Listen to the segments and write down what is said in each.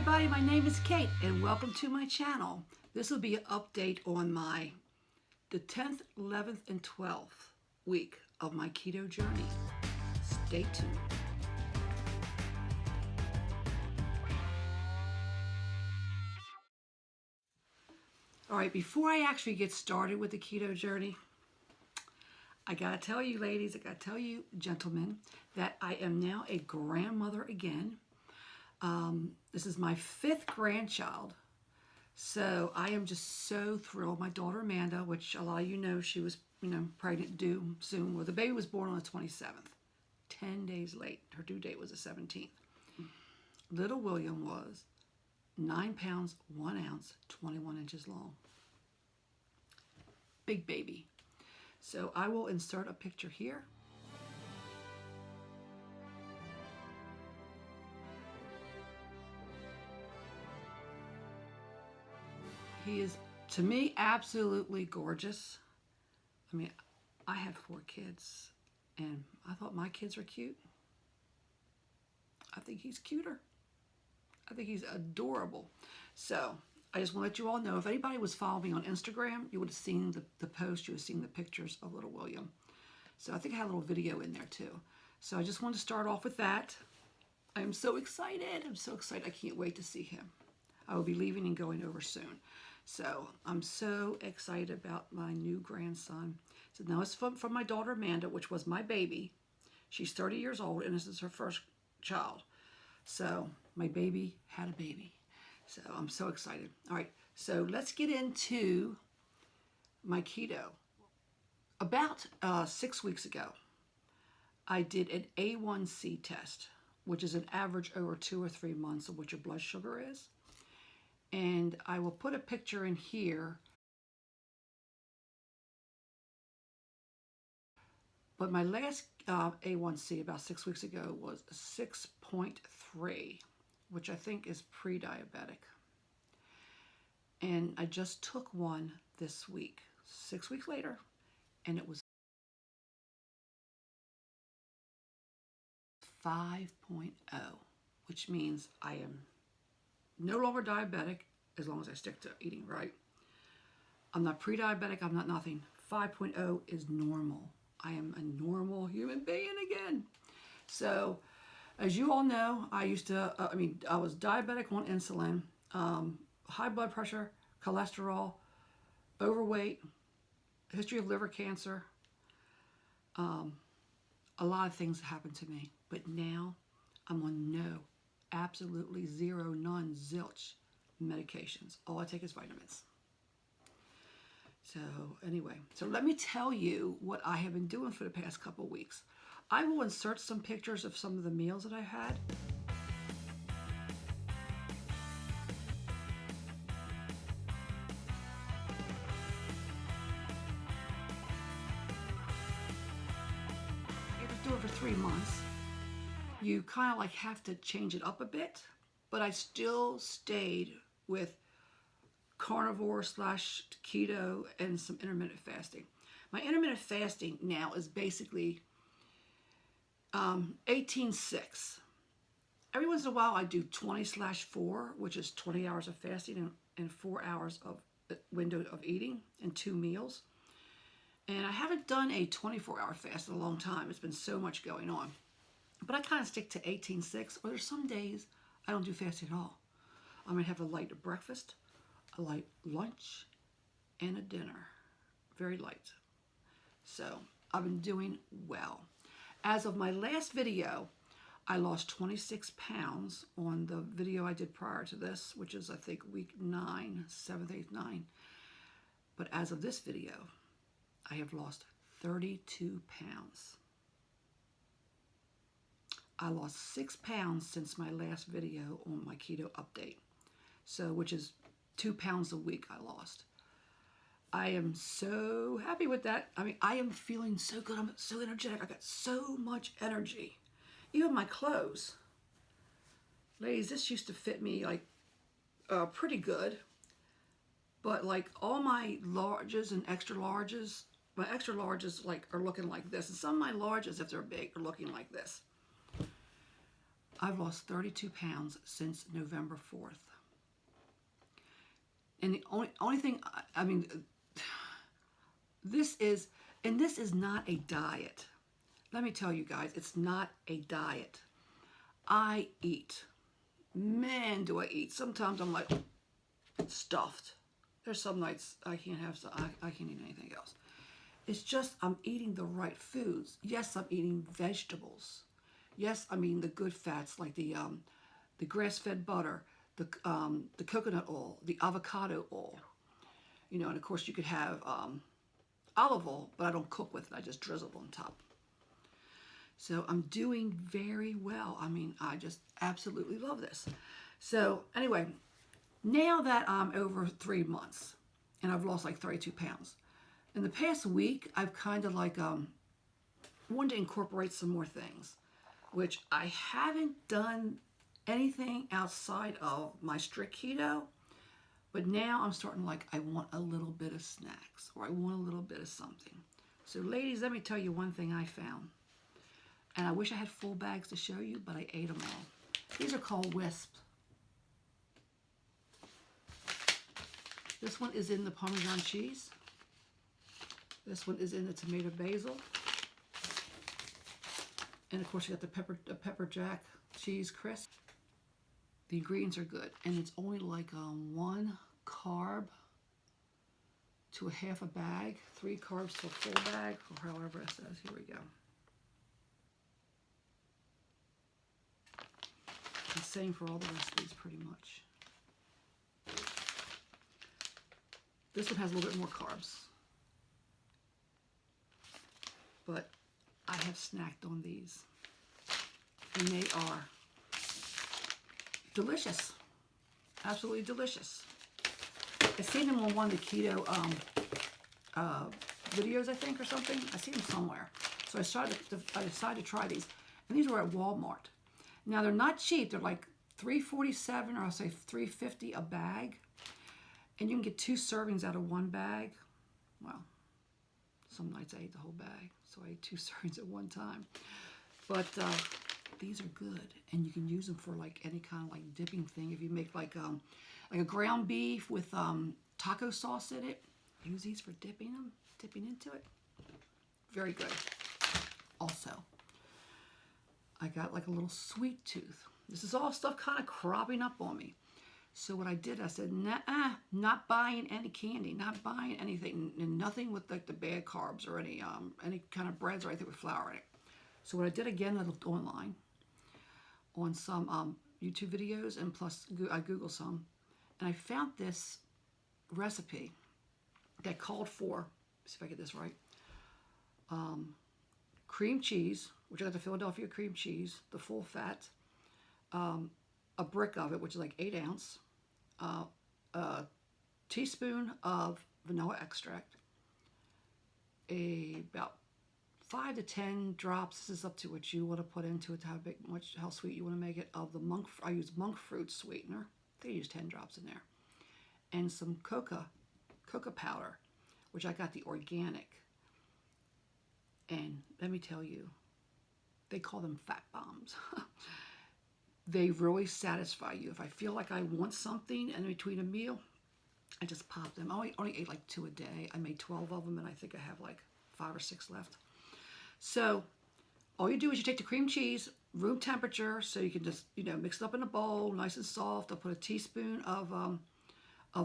everybody, my name is Kate and welcome to my channel. This will be an update on the 10th, 11th, and 12th week of my keto journey. Stay tuned. All right, before I actually get started with the keto journey, I gotta tell you ladies, I gotta tell you gentlemen, that I am now a grandmother again. This is my 5th grandchild, so I am just so thrilled. My daughter Amanda, which a lot of you know, she was pregnant due soon. Well, the baby was born on the 27th, 10 days late. Her due date was the 17th. Little William was 9 pounds, 1 ounce, 21 inches long. Big baby. So I will insert a picture here. He is, to me, absolutely gorgeous. I mean, I have 4 kids, and I thought my kids were cute. I think he's cuter. I think he's adorable. So I just want to let you all know, if anybody was following me on Instagram, you would have seen the post, you would have seen the pictures of little William. So I think I had a little video in there too. So I just wanted to start off with that. I'm so excited. I'm so excited. I can't wait to see him. I will be leaving and going over soon. So I'm so excited about my new grandson. So now it's from my daughter Amanda, which was my baby. She's 30 years old and this is her first child. So my baby had a baby. So I'm so excited. All right, so let's get into my keto. About 6 weeks ago, I did an A1C test, which is an average over 2 or 3 months of what your blood sugar is. And I will put a picture in here. But my last A1C about 6 weeks ago was 6.3, which I think is pre-diabetic. And I just took one this week, 6 weeks later, and it was 5.0, which means I am no longer diabetic as long as I stick to eating right. I'm not pre-diabetic, I'm not nothing. 5.0 is normal. I am a normal human being again. So, as you all know, I was diabetic on insulin, high blood pressure, cholesterol, overweight, history of liver cancer. A lot of things happened to me, but now I'm on absolutely zero, none, zilch medications. All I take is vitamins. So anyway, so let me tell you what I have been doing for the past couple of weeks. I will insert some pictures of some of the meals that I had. I was doing it for 3 months. You kind of like have to change it up a bit, but I still stayed with carnivore / keto and some intermittent fasting. My intermittent fasting now is basically 18/6. Every once in a while I do 20/4, which is 20 hours of fasting and 4 hours of window of eating and 2 meals. And I haven't done a 24-hour fast in a long time. It's been so much going on. But I kind of stick to 18/6, or there's some days I don't do fasting at all. I'm going to have a light breakfast, a light lunch, and a dinner. Very light. So I've been doing well. As of my last video, I lost 26 pounds on the video I did prior to this, which is I think week 9, 7th, 8th, 9. But as of this video, I have lost 32 pounds. I lost 6 pounds since my last video on my keto update. So, which is 2 pounds a week I lost. I am so happy with that. I mean, I am feeling so good. I'm so energetic. I got so much energy. Even my clothes. Ladies, this used to fit me like pretty good. But like all my larges and extra larges, my extra larges like are looking like this. And some of my larges, if they're big, are looking like this. I've lost 32 pounds since November 4th. And the only thing, I mean, this is not a diet. Let me tell you guys, it's not a diet. I eat. Man, do I eat. Sometimes I'm like stuffed. There's some nights I can't have, I can't eat anything else. It's just I'm eating the right foods. Yes, I'm eating vegetables. Yes, I'm eating the good fats like the grass-fed butter, the coconut oil, the avocado oil. You know, and of course you could have olive oil, but I don't cook with it. I just drizzle it on top. So I'm doing very well. I mean, I just absolutely love this. So anyway, now that I'm over 3 months and I've lost like 32 pounds, in the past week, I've kind of like wanted to incorporate some more things, which I haven't done anything outside of my strict keto, but now I'm starting like I want a little bit of snacks or I want a little bit of something. So ladies, let me tell you one thing I found. And I wish I had full bags to show you, but I ate them all. These are called wisps. This one is in the Parmesan cheese. This one is in the tomato basil. And of course you got the pepper jack cheese crisp. The ingredients are good. And it's only like 1 carb to a half a bag. 3 carbs to a full bag, or however it says. Here we go. It's the same for all the recipes pretty much. This one has a little bit more carbs. But I have snacked on these. And they are delicious. Absolutely delicious. I've seen them on one of the keto videos, I think, or something. I've seen them somewhere. So I decided to try these. And these were at Walmart. Now, they're not cheap. They're like $3.47 or I'll say $3.50 a bag. And you can get 2 servings out of 1 bag. Well, some nights I ate the whole bag. So I ate 2 servings at one time. But these are good. And you can use them for like any kind of like dipping thing. If you make like a ground beef with taco sauce in it, use these for dipping into it. Very good. Also, I got like a little sweet tooth. This is all stuff kind of cropping up on me. So what I did, I said, nah, not buying any candy, not buying anything, and nothing with like the bad carbs or any kind of breads or anything with flour in it. So what I did again, I looked online on some YouTube videos, and plus I Googled some, and I found this recipe that called for, see if I get this right, cream cheese, which I got the Philadelphia cream cheese, the full fat, a brick of it, which is like 8 ounce, a teaspoon of vanilla extract, about 5 to 10 drops. This is up to what you want to put into it, how sweet you want to make it. Of the monk, I use monk fruit sweetener. I think I use 10 drops in there, and some cocoa powder, which I got the organic. And let me tell you, they call them fat bombs. They really satisfy you. If I feel like I want something in between a meal, I just pop them. I only ate like 2 a day. I made 12 of them, and I think I have like 5 or 6 left. So all you do is you take the cream cheese, room temperature, so you can just, mix it up in a bowl, nice and soft. I'll put a teaspoon of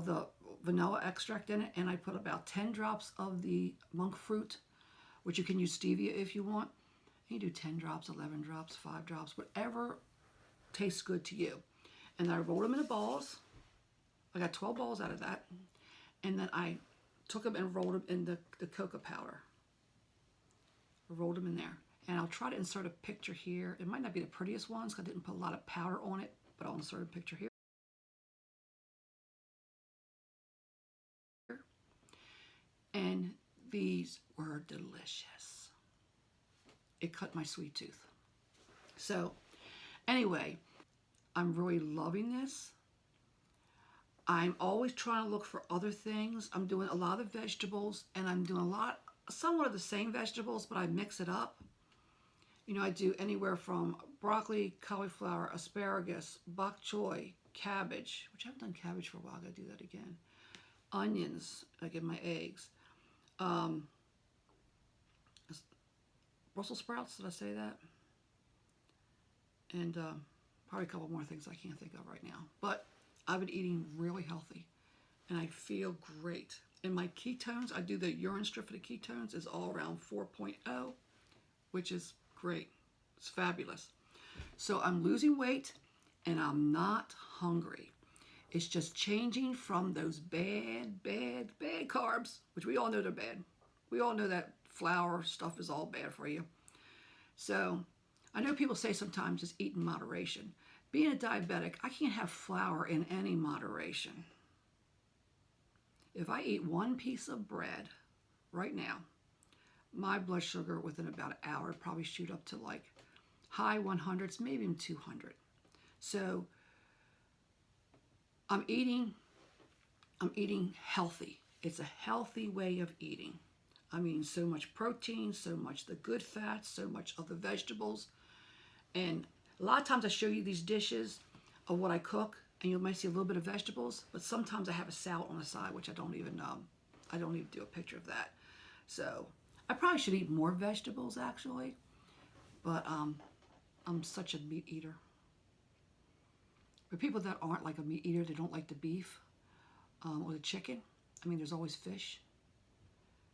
the vanilla extract in it, and I put about 10 drops of the monk fruit, which you can use stevia if you want. You do 10 drops, 11 drops, 5 drops, whatever tastes good to you. And then I rolled them into balls. I got 12 balls out of that. And then I took them and rolled them in the cocoa powder. I rolled them in there. And I'll try to insert a picture here. It might not be the prettiest ones because I didn't put a lot of powder on it, but I'll insert a picture here. And these were delicious. It cut my sweet tooth. So anyway, I'm really loving this. I'm always trying to look for other things. I'm doing a lot of vegetables, and I'm doing somewhat of the same vegetables, but I mix it up. I do anywhere from broccoli, cauliflower, asparagus, bok choy, cabbage, which I haven't done cabbage for a while. I gotta do that again. Onions, like in my eggs. Brussels sprouts, did I say that? And probably a couple more things I can't think of right now. But I've been eating really healthy, and I feel great. And my ketones, I do the urine strip for the ketones, is all around 4.0, which is great. It's fabulous. So I'm losing weight, and I'm not hungry. It's just changing from those bad carbs, which we all know they're bad. We all know that flour stuff is all bad for you. So I know people say sometimes just eat in moderation. Being a diabetic, I can't have flour in any moderation. If I eat one piece of bread right now, my blood sugar within about an hour would probably shoot up to like high 100s, maybe even 200. So I'm eating healthy. It's a healthy way of eating. I'm eating so much protein, so much the good fats, so much of the vegetables. And a lot of times I show you these dishes of what I cook, and you might see a little bit of vegetables, but sometimes I have a salad on the side, which I don't even do a picture of that. So I probably should eat more vegetables actually, but I'm such a meat eater. For people that aren't like a meat eater, they don't like the beef or the chicken. I mean, there's always fish.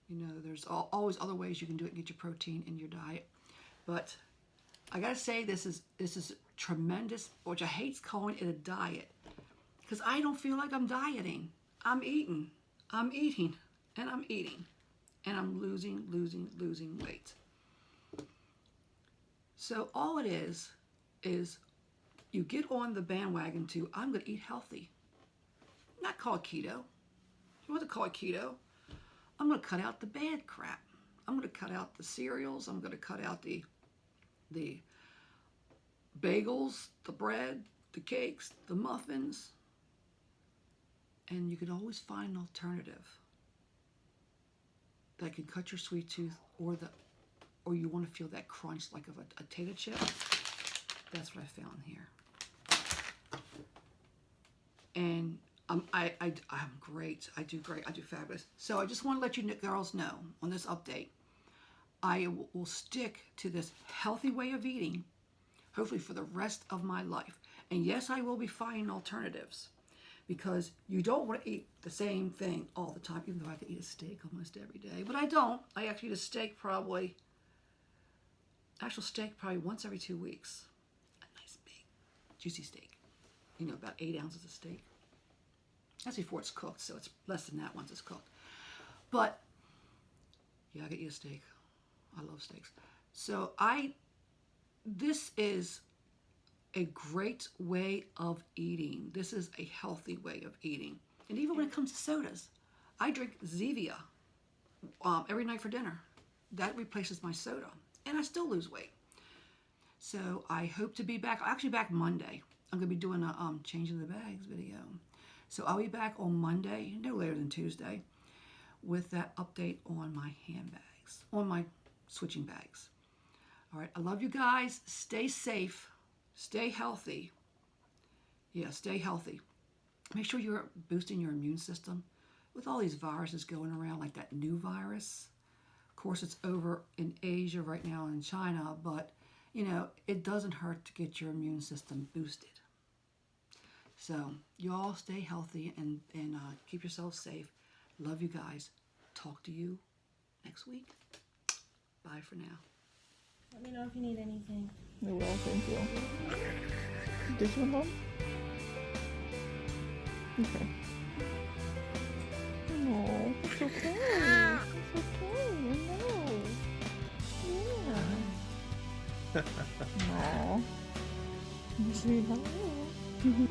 You know, there's always other ways you can do it and get your protein in your diet. But I gotta say, this is tremendous, which I hate calling it a diet, because I don't feel like I'm dieting. I'm eating, and I'm eating, and I'm losing weight. So all it is you get on the bandwagon to, I'm gonna eat healthy. Not call it keto. If you want to call it keto, I'm gonna cut out the bad crap. I'm gonna cut out the cereals. I'm gonna cut out the bagels, the bread, the cakes, the muffins. And you can always find an alternative that can cut your sweet tooth, or you want to feel that crunch like of a potato chip. That's what I found here. And I'm great. I do great. I do fabulous. So I just want to let you girls know on this update, I will stick to this healthy way of eating, hopefully for the rest of my life. And yes, I will be finding alternatives, because you don't want to eat the same thing all the time, even though I could eat a steak almost every day. But I don't. I actually eat a steak probably once every 2 weeks. A nice big juicy steak. You know, about 8 ounces of steak. That's before it's cooked, so it's less than that once it's cooked. But yeah, I could eat a steak. I love steaks. So this is a great way of eating. This is a healthy way of eating. And even when it comes to sodas, I drink Zevia every night for dinner. That replaces my soda, and I still lose weight. So I hope to be back. Actually, back Monday. I'm going to be doing a changing the bags video. So I'll be back on Monday, no later than Tuesday, with that update on my handbags, on my switching bags. All right, I love you guys. Stay safe. Stay healthy. Yeah, stay healthy. Make sure you're boosting your immune system. With all these viruses going around, like that new virus. Of course, it's over in Asia right now and in China, but, you know, it doesn't hurt to get your immune system boosted. So you all stay healthy and keep yourselves safe. Love you guys. Talk to you next week. Bye for now. Let me know if you need anything. I will, thank you. Did you, Mom? Okay. No, it's okay. It's okay. No. Yeah. Aw. You say hello.